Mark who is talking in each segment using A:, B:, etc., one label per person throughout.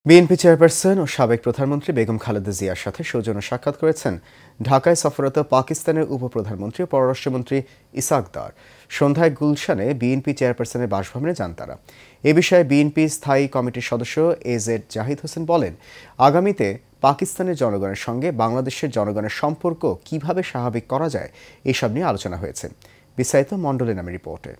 A: BNP chairperson ও সাবেক প্রধানমন্ত্রী বেগম খালেদা জিয়ার সাথে সৌজন্য সাক্ষাৎ করেছেন ঢাকায় সফররত পাকিস্তানের উপপ্রধানমন্ত্রী ও পররাষ্ট্রমন্ত্রী ইসাক দার। সন্ধ্যায় গুলশানে বিএনপি চেয়ারপারসনের বাসভবনে যান তারা। এ বিষয়ে বিএনপি স্থায়ী কমিটির সদস্য এজেড জাহিদ হোসেন বলেন, আগামীতে পাকিস্তানের জনগণের সঙ্গে বাংলাদেশের জনগণের সম্পর্ক কিভাবে স্বাভাবিক করা যায় এসব নিয়ে আলোচনা হয়েছে। বিস্তারিত মণ্ডলের নামে রিপোর্টে।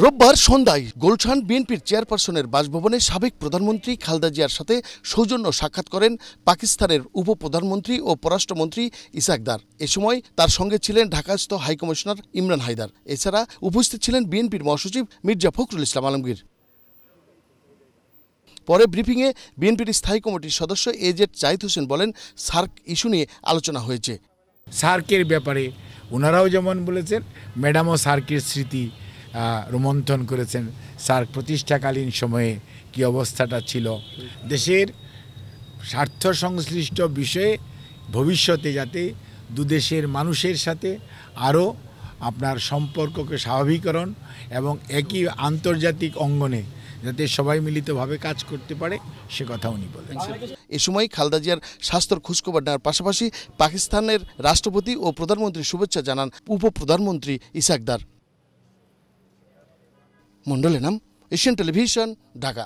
B: রোববার সন্ধ্যায় গুলশান বিএনপির চেয়ারপারসনের বাসভবনে সাবেক প্রধানমন্ত্রী খালেদা জিয়ার সাথে সৌজন্য সাক্ষাৎ করেন পাকিস্তানের উপপ্রধানমন্ত্রী ও পররাষ্ট্রমন্ত্রী ইসাক দার। এ সময় তার সঙ্গে ছিলেন ঢাকাস্থ হাইকমিশনার ইমরান হায়দার। এছাড়া উপস্থিত ছিলেন বিএনপির মহাসচিব মির্জা ফখরুল ইসলাম আলমগীর। পরে ব্রিফিংয়ে বিএনপির স্থায়ী কমিটির সদস্য এজেড জাহিদ হোসেন বলেন, সার্ক ইস্যু নিয়ে আলোচনা হয়েছে।
C: সার্কের ব্যাপারে ওনারাও যেমন বলেছেন, ম্যাডামও সার্কের স্মৃতি রোমন্থন করেছেন। সার্ক প্রতিষ্ঠাকালীন সময়ে কি অবস্থাটা ছিল, দেশের স্বার্থ সংশ্লিষ্ট বিষয়ে ভবিষ্যতে যাতে দুদেশের মানুষের সাথে আরও আপনার সম্পর্ককে স্বাভাবিকরণ এবং একই আন্তর্জাতিক অঙ্গনে যাতে সবাই মিলিতভাবে কাজ করতে পারে সে কথা উনি বলেন।
B: এ সময় খালেদা জিয়ার স্বাস্থ্যের খোঁজখবর নেওয়ার পাশাপাশি পাকিস্তানের রাষ্ট্রপতি ও প্রধানমন্ত্রী শুভেচ্ছা জানান উপপ্রধানমন্ত্রী ইসাক দার। মণ্ডলের নাম, এশিয়ান টেলিভিশন, ঢাকা।